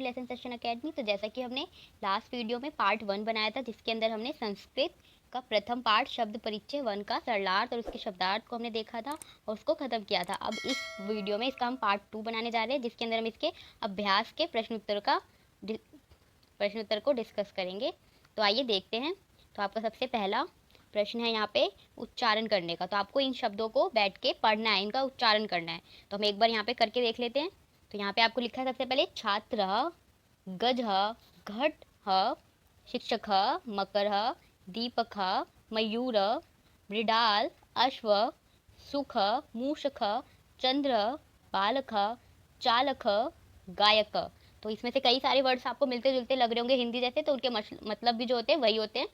To lesson session academy. तो जैसा कि हमने लास्ट वीडियो में पार्ट 1 बनाया था, जिसके अंदर हमने संस्कृत का प्रथम पार्ट शब्द परिचय 1 का सरलार्थ और उसके शब्दार्थ को हमने देखा था और उसको ख़त्म किया था। अब इस वीडियो में इसका हम पार्ट 2 बनाने जा रहे हैं, जिसके अंदर हम इसके अभ्यास के प्रश्नोत्तर को डिस्कस करेंगे। तो आइए देखते हैं। तो आपका सबसे पहला प्रश्न है यहाँ पे उच्चारण करने का। तो आपको इन शब्दों को बैठ के पढ़ना है, इनका उच्चारण करना है। तो हम एक बार यहाँ पे करके देख लेते हैं। तो यहाँ पे आपको लिखा है सबसे पहले छात्र, गज, घट, शिक्षक, मकर, दीपक, मयूर, मृडाल, अश्व, सुख, मूषक, चंद्र, बालक, चालक, गायक। तो इसमें से कई सारे वर्ड्स आपको मिलते जुलते लग रहे होंगे हिंदी जैसे, तो उनके मतलब भी जो होते हैं वही होते हैं।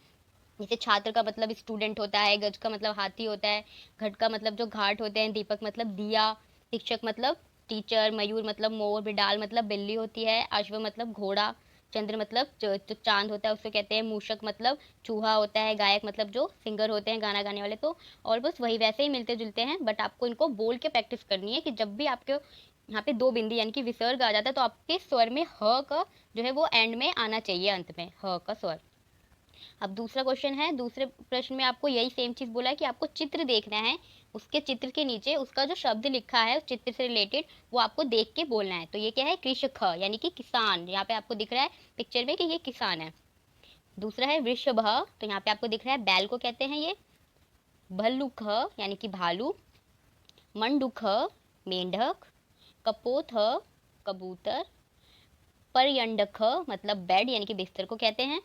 जैसे छात्र का मतलब स्टूडेंट होता है, गज का मतलब हाथी होता है, घट का मतलब जो घाट होते हैं, दीपक मतलब दिया, शिक्षक मतलब टीचर, मयूर मतलब मोर, बिडाल मतलब बिल्ली होती है, अश्व मतलब घोड़ा, चंद्र मतलब जो चांद होता है उसको कहते हैं, मूषक मतलब चूहा होता है, गायक मतलब जो सिंगर होते हैं गाना गाने वाले। तो और बस वही वैसे ही मिलते जुलते हैं, बट आपको इनको बोल के प्रैक्टिस करनी है कि जब भी आपके यहाँ पे दो बिंदी यानी कि विसर्ग आ जाता है तो आपके स्वर में ह का जो है वो एंड में आना चाहिए, अंत में ह का स्वर। अब दूसरा क्वेश्चन है, दूसरे प्रश्न में आपको यही सेम चीज़ बोला है कि आपको चित्र देखना है, उसके चित्र के नीचे उसका जो शब्द लिखा है उस चित्र से रिलेटेड वो आपको देख के बोलना है। तो ये क्या है, कृषक यानी कि किसान। यहाँ पे आपको दिख रहा है पिक्चर में कि ये किसान है। दूसरा है वृषभ, तो यहाँ पे आपको दिख रहा है बैल को कहते हैं ये। भल्लुक यानी कि भालू, मंडूक मेंढक, कपोत कबूतर, पर्यंडक मतलब बेड यानी कि बिस्तर को कहते हैं।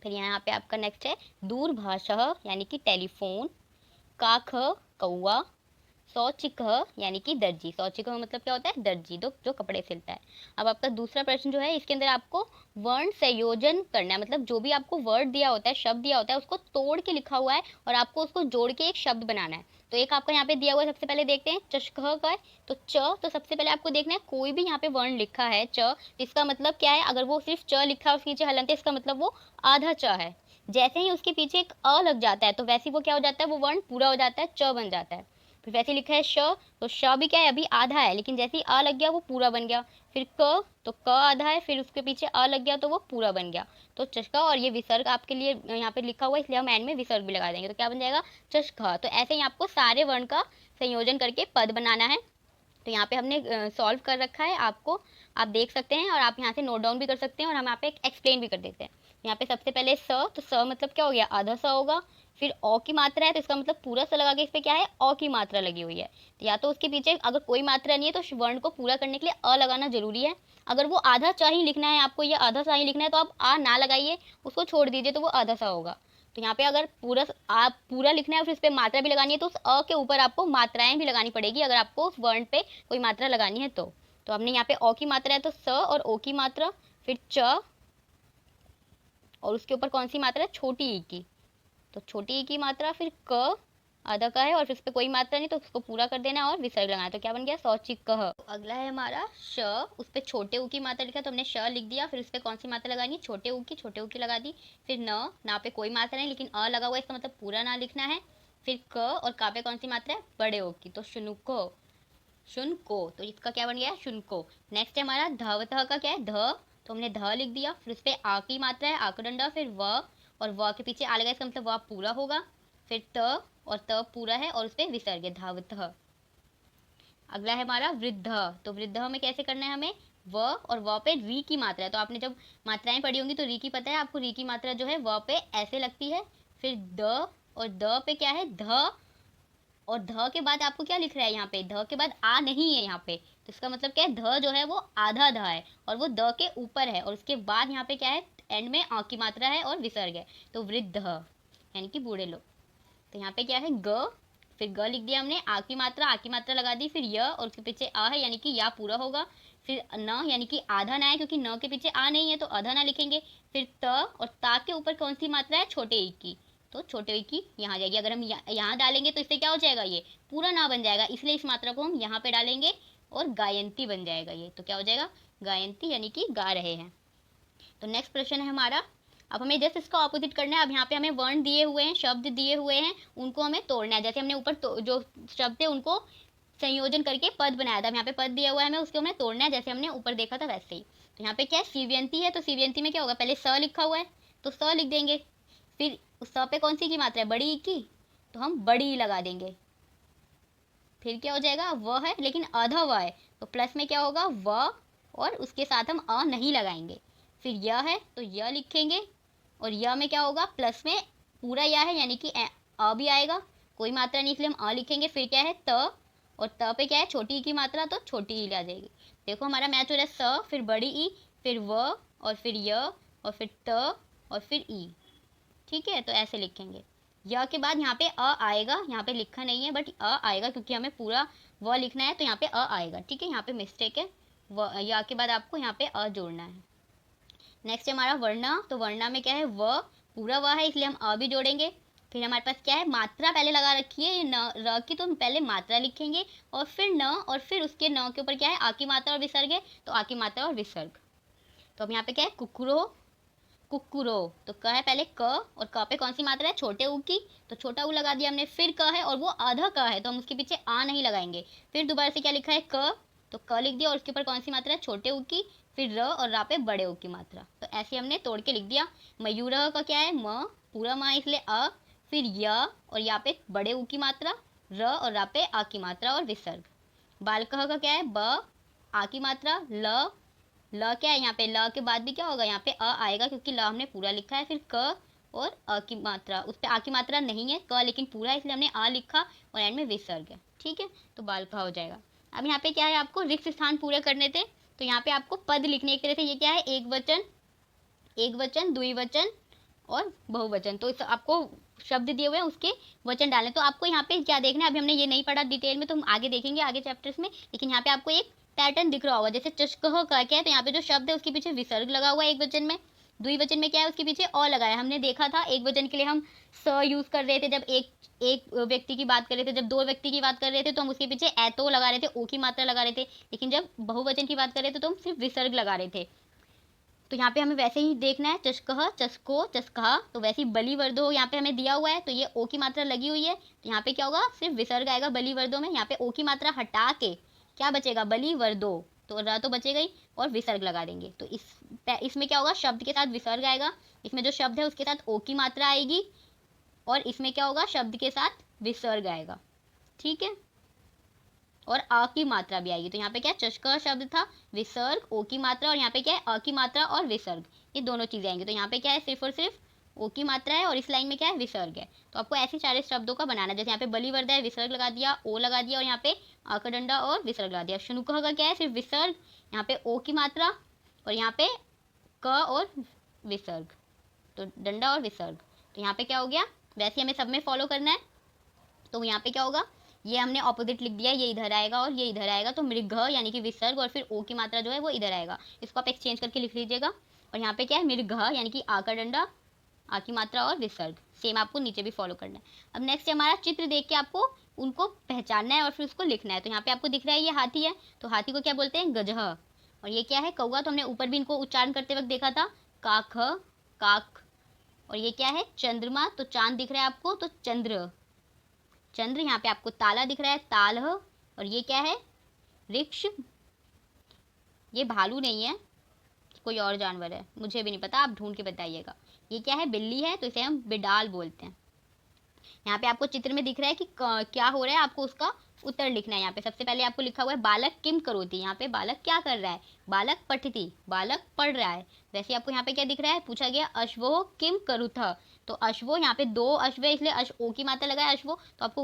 फिर यहाँ पे आपका नेक्स्ट है दूरभाष यानी कि टेलीफोन, काख कौआ, शौचिक यानी कि दर्जी। शौचिक मतलब क्या होता है, दर्जी जो कपड़े सिलता है। अब आपका दूसरा प्रश्न जो है इसके अंदर आपको वर्ण संयोजन करना है, मतलब जो भी आपको वर्ड दिया होता है, शब्द दिया होता है, उसको तोड़ के लिखा हुआ है और आपको उसको जोड़ के एक शब्द बनाना है। तो एक आपका यहाँ पे दिया हुआ है, सबसे पहले देखते हैं चषक का है। तो च, तो सबसे पहले आपको देखना है कोई भी यहाँ पे वर्ण लिखा है च, इसका मतलब क्या है, अगर वो सिर्फ च लिखा है उसके नीचे हलंत है, इसका मतलब वो आधा च है। जैसे ही उसके पीछे एक अ लग जाता है तो वैसे ही वो क्या हो जाता है, वो वर्ण पूरा हो जाता है, च बन जाता है। फिर वैसे लिखा है श, तो श भी क्या है, अभी आधा है, लेकिन जैसे ही आ लग गया वो पूरा बन गया। फिर क, तो क आधा है, फिर उसके पीछे आ लग गया तो वो पूरा बन गया। तो चषका, और ये विसर्ग आपके लिए यहाँ पे लिखा हुआ है इसलिए हम एंड में विसर्ग भी लगा देंगे, तो क्या बन जाएगा, चषका। तो ऐसे ही आपको सारे वर्ण का संयोजन करके पद बनाना है। तो यहाँ पे हमने सॉल्व कर रखा है, आपको आप देख सकते हैं और आप यहाँ से नोट डाउन भी कर सकते हैं और हम यहाँ पे एक्सप्लेन भी कर देते हैं। यहाँ पे सबसे पहले स, तो स मतलब क्या हो गया, आधा स होगा। फिर ओ की मात्रा है तो इसका मतलब पूरा स लगा के इस पर क्या है, ओ की मात्रा लगी हुई है। तो या तो उसके पीछे अगर कोई मात्रा नहीं है तो वर्ण को पूरा करने के लिए अ लगाना जरूरी है। अगर वो आधा चा ही लिखना है आपको, या आधा सा ही लिखना है, तो आप आ ना लगाइए, उसको छोड़ दीजिए, तो वो आधा सा होगा। तो यहाँ पे अगर आप पूरा लिखना है और फिर इस पर मात्रा भी लगानी है तो उस अ के ऊपर आपको मात्राएं भी लगानी पड़ेगी, अगर आपको उस वर्ण पे कोई मात्रा लगानी है तो हमने यहाँ पे अ की मात्रा है तो स और ओ की मात्रा, फिर च, और उसके ऊपर कौन सी मात्रा है, छोटी ई की, तो छोटी ई की मात्रा, फिर क आधा का है और फिर इस पे कोई मात्रा नहीं तो उसको पूरा कर देना और विसर्ग लगाना। तो क्या बन गया, शौचिक कह। तो अगला है हमारा श, उस पे छोटे ऊ की मात्रा लिखा तो हमने श लिख दिया, फिर उस पे कौन सी मात्रा लगानी, छोटे ऊ की लगा दी। फिर न, ना पे कोई मात्रा नहीं लेकिन अ लगा हुआ है, इसका मतलब पूरा ना लिखना है। फिर क और का पे कौन सी मात्रा है, बड़े ओ की, तो शुनको, शुनको, तो इसका क्या बन गया, शुनको। नेक्स्ट है हमारा धवतः का क्या है, ध, तो हमने ध लिख दिया, फिर उस पे आ की मात्रा है, आकडंडा, फिर व, और व के पीछे आ लगा इसका मतलब व पूरा होगा। फिर त, और त पूरा है और उस पे विसर्ग है, धावतः। अगला है हमारा वृद्ध, तो वृद्ध में कैसे करना है हमें, व और व पे री की मात्रा है, तो आपने जब मात्राएं पढ़ी होंगी तो री की पता है आपको, री की मात्रा जो है व पे ऐसे लगती है। फिर द, और द पे क्या है, ध, और ध के बाद आपको क्या लिख रहा है यहाँ पे, ध के बाद आ नहीं है यहाँ पे, तो इसका मतलब क्या है, ध जो है वो आधा ध है और वो द के ऊपर है, और उसके बाद यहाँ पे क्या है, एंड में आ की मात्रा है और विसर्ग है, तो वृद्ध यानी कि बूढ़े लोग। तो यहाँ पे क्या है, ग, फिर ग लिख दिया हमने, आ की मात्रा लगा दी, फिर य और उसके पीछे आ है यानी कि या पूरा होगा। फिर न यानी कि आधा ना है, क्योंकि न के पीछे आ नहीं है तो आधा ना लिखेंगे। फिर त, और ता के ऊपर कौन सी मात्रा है, छोटे ई की, तो छोटे ई की यहाँ जाएगी। अगर हम यहाँ डालेंगे तो इससे क्या हो जाएगा, ये पूरा ना बन जाएगा, इसलिए इस मात्रा को हम यहाँ पे डालेंगे और गायंती बन जाएगा ये, तो क्या हो जाएगा, गायंती यानी कि गा रहे हैं। तो नेक्स्ट प्रश्न है हमारा, अब हमें जस्ट इसका ऑपोजिट करना है। अब यहाँ पे हमें वर्ण दिए हुए हैं, शब्द दिए हुए हैं, उनको हमें तोड़ना है। जैसे हमने ऊपर जो शब्द थे उनको संयोजन करके पद बनाया था। यहाँ पे पद दिया हुआ है हमें, उसको हमें तोड़ना है, जैसे हमने ऊपर देखा था वैसे ही। तो यहाँ पे क्या है, सीव्यंती है, तो सीव्यंती में क्या होगा, पहले स लिखा हुआ है तो स लिख देंगे, फिर उस स पे कौन सी की मात्रा है, बड़ी ई की, तो हम बड़ी ई लगा देंगे। फिर क्या हो जाएगा, व है लेकिन आधा व है, तो प्लस में क्या होगा व, और उसके साथ हम अ नहीं लगाएंगे। फिर य है तो य लिखेंगे, और य में क्या होगा, प्लस में पूरा या है यानी कि अ भी आएगा, कोई मात्रा नहीं इसलिए हम अ लिखेंगे। फिर क्या है त, और त पे क्या है छोटी ई की मात्रा, तो छोटी ई आ जाएगी। देखो हमारा मैच हो रहा है स, फिर बड़ी ई, फिर व, और फिर य, और फिर त, और फिर ई। ठीक है, तो ऐसे लिखेंगे। य के बाद यहाँ पे अ आएगा, यहाँ पे लिखा नहीं है बट अ आएगा क्योंकि हमें पूरा व लिखना है, तो यहाँ पे अ आएगा। ठीक है, यहाँ पे मिस्टेक है, व या के बाद आपको यहाँ पे अ जोड़ना है। नेक्स्ट है हमारा वर्णा, तो वर्णा में क्या है, व पूरा व है इसलिए हम अ भी जोड़ेंगे। फिर हमारे पास क्या है, मात्रा पहले लगा रखी है न र की, तो हम पहले मात्रा लिखेंगे, और फिर न, और फिर उसके न के ऊपर क्या है, आ की मात्रा और विसर्ग है, तो आ की मात्रा और विसर्ग। तो अब यहाँ पे क्या है, कुकुरो, कुकुरो, तो क है पहले क, और क पे कौन सी मात्रा है, छोटे ऊ की, तो छोटा ऊ लगा दिया हमने। फिर क है और वो आधा क है, तो हम उसके पीछे आ नहीं लगाएंगे। फिर दोबारा से क्या लिखा है, क, तो क लिख दिया, और उसके ऊपर कौन सी मात्रा है, छोटे ऊ की, फिर र, और रा पे बड़े ऊ की मात्रा। तो ऐसे हमने तोड़ के लिख दिया। मयूरह का क्या है, म, पूरा म इसलिए अ, फिर य, और यहाँ पे बड़े ऊ की मात्रा, र, और रा पे आ की मात्रा और विसर्ग। बालकह का क्या है, ब, आ की मात्रा, ल क्या है, यहाँ पे ल के बाद भी क्या होगा, यहाँ पे अ आएगा क्योंकि ल हमने पूरा लिखा है। फिर क और अ की मात्रा, उस पर आ की मात्रा नहीं है, क लेकिन पूरा है इसलिए हमने आ लिखा, और एंड में विसर्ग है। ठीक है, तो बाल का हो जाएगा। अब यहाँ पे क्या है, आपको रिक्त स्थान पूरे करने थे, तो यहाँ पे आपको पद लिखने एक तरह से, ये क्या है, एक वचन, एक वचन, द्विवचन और बहुवचन। तो इस आपको शब्द दिए हुए हैं उसके वचन डालने। तो आपको यहाँ पे क्या देखना है, अभी हमने ये नहीं पढ़ा डिटेल में, तो हम आगे देखेंगे आगे चैप्टर्स में, लेकिन यहाँ पे आपको एक पैटर्न दिख रहा होगा। जैसे चष्कह का क्या है, तो यहाँ पे जो शब्द है उसके पीछे विसर्ग लगा हुआ है एक वचन में, द्विवचन में क्या है, उसके पीछे अ लगाया। हमने देखा था एक वचन के लिए हम स यूज कर रहे थे, जब एक व्यक्ति की बात कर रहे थे, जब दो व्यक्ति की बात कर रहे थे तो हम उसके पीछे ऐतो लगा रहे थे, ओ की मात्रा लगा रहे थे, लेकिन जब बहुवचन की बात कर रहे थे तो हम सिर्फ विसर्ग लगा रहे थे। तो यहाँ पे हमें वैसे ही देखना है, चष्कह, चस्को, चस्कहा, तो वैसे ही बलिवर्दो यहाँ पे हमें दिया हुआ है, तो ये ओ की मात्रा लगी हुई है, तो यहाँ पे क्या होगा, सिर्फ विसर्ग आएगा बलिवर्दो में। यहाँ पे ओ की मात्रा हटा के क्या बचेगा, बलिवर्दो, तो र तो बचेगा ही, और विसर्ग लगा देंगे। तो इसमें क्या होगा, शब्द के साथ विसर्ग आएगा, इसमें जो शब्द है उसके साथ ओ की मात्रा आएगी, और इसमें क्या होगा, शब्द के साथ विसर्ग आएगा। ठीक है, और अ की मात्रा भी आएगी। तो यहाँ पे क्या चष्का शब्द था, विसर्ग, ओ की मात्रा, और यहाँ पे क्या है, अ की मात्रा और विसर्ग, ये दोनों चीजें आएंगी। तो यहाँ पे क्या है, सिर्फ और सिर्फ ओ की मात्रा है, और इस लाइन में क्या है, विसर्ग है। तो आपको ऐसे सारे शब्दों का बनाना, जैसे यहाँ पे बलिवर्द है, विसर्ग लगा दिया, ओ लगा दिया, और यहाँ पे आ का डंडा और विसर्ग लगा दिया। शुनुकह का क्या है, सिर्फ विसर्ग, यहाँ पे ओ की मात्रा, और यहाँ पे क और विसर्ग, तो डंडा और विसर्ग। तो यहाँ पे क्या हो गया, वैसे हमें सब में फॉलो करना है। तो यहाँ पे क्या होगा, ये हमने ऑपोजिट लिख दिया, ये इधर आएगा और ये इधर आएगा, तो मृग यानी कि विसर्ग, और फिर ओ की मात्रा जो है वो इधर आएगा, इसको आप एक्सचेंज करके लिख लीजिएगा। और यहाँ पे क्या है, मृग यानी कि आ का डंडा, आ की मात्रा और विसर्ग, सेम आपको नीचे भी फॉलो करना है। अब नेक्स्ट हमारा चित्र देख के आपको उनको पहचानना है और फिर उसको लिखना है। तो यहाँ पे आपको दिख रहा है ये हाथी है, तो हाथी को क्या बोलते हैं, गजह। और ये क्या है, कौवा, तो हमने ऊपर भी इनको उच्चारण करते वक्त देखा था, काख, काक। और ये क्या है, चंद्रमा, तो चांद दिख रहा है आपको, तो चंद्र, चंद्र। यहाँ पे आपको ताला दिख रहा है, ताल। और ये क्या है, वृक्ष, ये भालू नहीं है, कोई और जानवर है, मुझे भी नहीं पता, आप ढूंढ के बताइएगा। ये क्या है, बिल्ली है, तो इसे हम बिडाल बोलते हैं। यहाँ पे आपको चित्र में दिख रहा है कि क्या हो रहा है, आपको उसका उत्तर लिखना है। यहाँ पे सबसे पहले आपको लिखा हुआ है बालक किम करोति, यहाँ पे बालक क्या कर रहा है, बालक पठति, बालक पढ़ रहा है। वैसे आपको यहाँ पे क्या दिख रहा है, पूछा गया अश्वो किम करुथ, तो अश्वो, यहाँ पे दो अश्व है इसलिए ओ की मात्रा लगा है अश्वो, तो आपको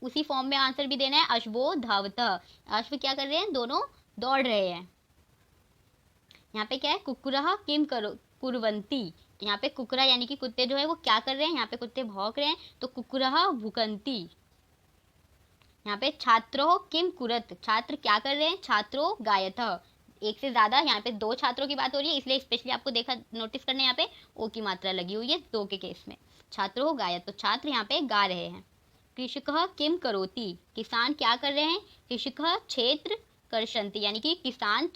उसी फॉर्म में आंसर भी देना है, अश्वो धावत, अश्व क्या कर रहे हैं, दोनों दौड़ रहे हैं। यहाँ पे क्या है, कुकुरहा किम करो कुरवंती, तो यहाँ पे कुकुरा यानी कि कुत्ते जो है वो क्या कर रहे हैं, यहाँ पे कुत्ते भौंक रहे हैं, तो कुकुरहा भुकंती। यहाँ पे छात्रो किम कुरत, छात्र क्या कर रहे हैं, छात्रो गायत, एक से ज्यादा, यहाँ पे दो छात्रों की बात हो रही है इसलिए स्पेशली आपको देखा नोटिस करने, यहाँ पे ओ की मात्रा लगी हुई है दो के केस में। छात्रो गायत, तो छात्र यहाँ पे गा रहे हैं। कृषक किम करोति, किसान क्या कर रहे हैं, कृषक क्षेत्र कर्षंती, यानी कि किसान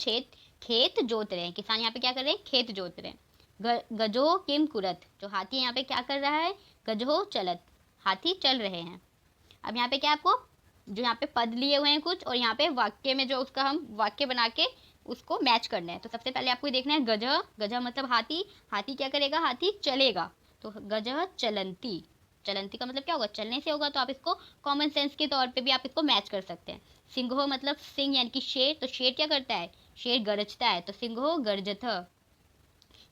खेत जोत रहे हैं, किसान यहाँ पे क्या कर रहे हैं, खेत जोत रहे हैं। गजो किम कुरत, जो हाथी यहाँ पे क्या कर रहा है, गजो चलत, हाथी चल रहे हैं। अब यहाँ पे क्या आपको जो यहाँ पे पद लिए हुए हैं कुछ, और यहाँ पे वाक्य में जो उसका हम वाक्य बना के उसको मैच करना है। तो सबसे पहले आपको देखना है गजह। गजह मतलब हाथी। हाथी क्या करेगा? हाथी चलेगा। तो गजह चलंती। चलंती का मतलब क्या होगा? चलने से होगा। तो आप इसको कॉमन सेंस के तौर पे भी आप इसको मैच कर सकते हैं। सिंहो मतलब सिंह यानी कि शेर। तो शेर क्या करता है? शेर गरजता है। तो सिंहो गर्जथ।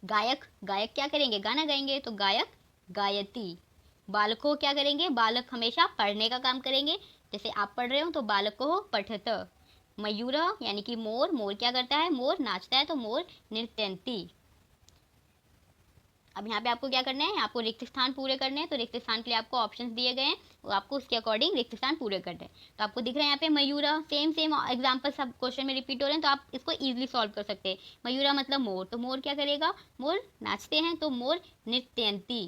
गायक। गायक क्या करेंगे? गाना गाएंगे। तो गायक गायती। बालको क्या करेंगे? बालक हमेशा पढ़ने का काम करेंगे। जैसे आप पढ़ रहे हो तो बालको पठत। मयूर यानी कि मोर। मोर क्या करता है? मोर नाचता है। तो मोर नृत्यंती। अब यहाँ पे आपको क्या करना है? आपको रिक्त स्थान पूरे करने हैं। तो रिक्त स्थान के लिए आपको ऑप्शंस दिए गए हैं, और आपको उसके अकॉर्डिंग रिक्त स्थान पूरे करने हैं। तो आपको दिख रहा है यहाँ पे मयूरा। सेम सेम एग्जाम्पल सब क्वेश्चन में रिपीट हो रहे हैं, तो आप इसको इजीली सॉल्व कर सकते हैं। मयूरा मतलब मोर। तो मोर क्या करेगा? मोर नाचते हैं। तो मोर नृत्यंती।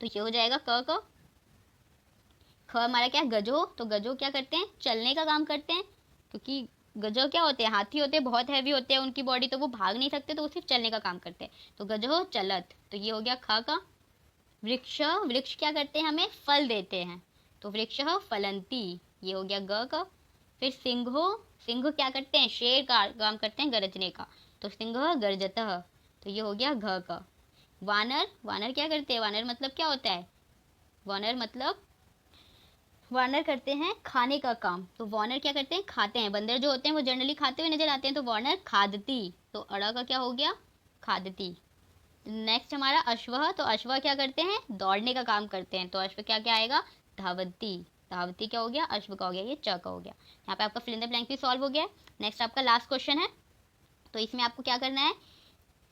तो ये हो जाएगा क। ख हमारा क्या है? गजो। तो गजो क्या करते हैं? चलने का काम करते हैं, क्योंकि गजो क्या होते हैं? हाथी होते हैं, बहुत हैवी होते हैं उनकी बॉडी, तो वो भाग नहीं सकते, तो वो सिर्फ चलने का काम करते हैं। तो गजो चलत। तो ये हो गया ख का। वृक्ष। वृक्ष क्या करते हैं? हमें फल देते हैं। तो वृक्ष फलंती। ये हो गया ग का। फिर सिंहो। सिंह क्या करते हैं? शेर का काम करते हैं गरजने का। तो सिंह गर्जतः। तो ये हो गया घ का। वानर। वानर क्या करते हैं? वानर मतलब क्या होता है? वानर मतलब वानर करते हैं खाने का काम। तो वानर क्या करते हैं? खाते हैं। बंदर जो होते हैं वो जनरली खाते हुए नजर आते हैं। तो वानर खादती। तो अड़ा का क्या हो गया? खादती। नेक्स्ट हमारा अश्व। तो अश्व क्या करते हैं? दौड़ने का काम करते हैं। तो अश्व क्या क्या आएगा? धावती। धावती क्या हो गया? अश्व का हो गया। ये च का हो गया। यहाँ पे आपका फिल इन द ब्लैंक भी सॉल्व हो गया। नेक्स्ट आपका लास्ट क्वेश्चन है। तो इसमें आपको क्या करना है?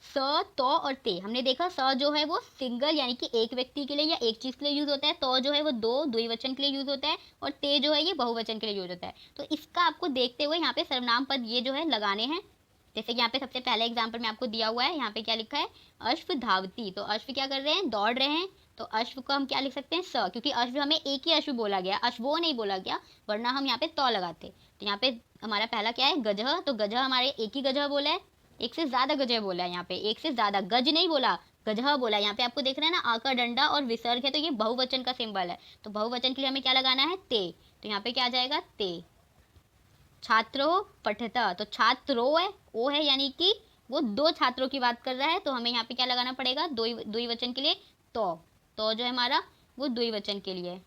स, तो और ते। हमने देखा स जो है वो सिंगल यानी कि एक व्यक्ति के लिए या एक चीज के लिए यूज होता है। तो जो है वो दो द्विवचन के लिए यूज होता है, और ते जो है ये बहुवचन के लिए यूज होता है। तो इसका आपको देखते हुए यहाँ पे सर्वनाम पद ये जो है लगाने हैं। जैसे कि यहाँ पे सबसे पहले एग्जाम्पल में आपको दिया हुआ है, यहाँ पे क्या लिखा है? अश्व धावती। तो अश्व क्या कर रहे हैं? दौड़ रहे हैं। तो अश्व को हम क्या लिख सकते हैं? स, क्योंकि अश्व हमें एक ही अश्व बोला गया, अश्वो नहीं बोला गया, वरना हम यहाँ पे तो लगाते। तो यहाँ पे हमारा पहला क्या है? गजह। तो गजह हमारे एक ही गजह बोला है, एक से ज्यादा गजह बोला है। यहाँ पे एक से ज्यादा गज नहीं बोला, गजह बोला। यहाँ पे आपको देख रहे हैं ना, आ का डंडा और विसर्ग है, तो ये बहुवचन का सिंबल है। तो बहुवचन के लिए हमें क्या लगाना है? ते। तो यहाँ पे क्या आ जाएगा? ते। छात्रो पठता। तो छात्रो है, ओ है, यानी कि वो दो छात्रों की बात कर रहा है। तो हमें यहाँ पे क्या लगाना पड़ेगा? द्विवचन के लिए तो जो है हमारा वो द्विवचन के लिए है।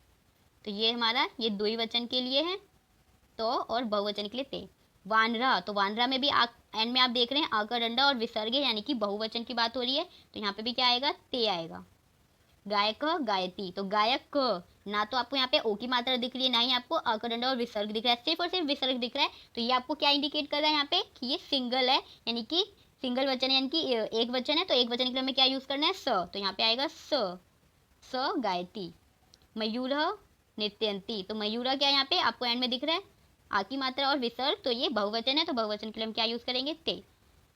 तो ये हमारा ये द्विवचन के लिए है तो, और बहुवचन के लिए ते। वानरा। तो वानरा में भी एंड में आप देख रहे हैं आ का डंडा और विसर्ग है, यानी कि बहुवचन की बात हो रही है। तो यहाँ पे भी क्या आएगा? ते आएगा। गायक गायती। तो गायक ना तो आपको यहाँ पे ओ की मात्रा दिख रही है, ना ही आपको आ का डंडा और विसर्ग दिख रहा है, सिर्फ और सिर्फ विसर्ग दिख रहा है। तो ये आपको क्या इंडिकेट कर रहा है यहाँ पे? कि ये सिंगल है, यानी कि सिंगल वचन है, यानी कि एक वचन है। तो एक वचन के लिए हमें क्या यूज करना है? स। तो यहाँ पे आएगा स गायती। मयूर नृत्यंती। तो मयूरा क्या यहाँ पे आपको एंड में दिख रहा है? आ की मात्रा और विसर्ग। तो ये बहुवचन है, तो बहुवचन के लिए हम क्या यूज करेंगे? ते।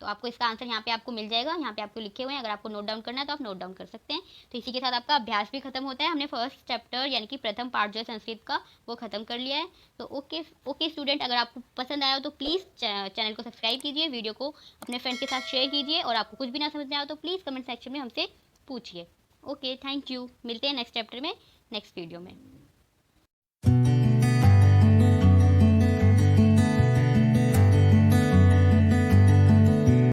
तो आपको इसका आंसर यहाँ पे आपको मिल जाएगा। यहाँ पे आपको लिखे हुए हैं, अगर आपको नोट डाउन करना है तो आप नोट डाउन कर सकते हैं। तो इसी के साथ आपका अभ्यास भी खत्म होता है। हमने फर्स्ट चैप्टर यानी कि प्रथम पाठ जो है संस्कृत का, वो खत्म कर लिया है। तो ओके स्टूडेंट, अगर आपको पसंद आया हो तो प्लीज़ चैनल को सब्सक्राइब कीजिए, वीडियो को अपने फ्रेंड के साथ शेयर कीजिए, और आपको कुछ भी ना समझ में आया तो प्लीज़ कमेंट सेक्शन में हमसे पूछिए। Okay, thank you. मिलते हैं नेक्स्ट चैप्टर में, नेक्स्ट वीडियो में।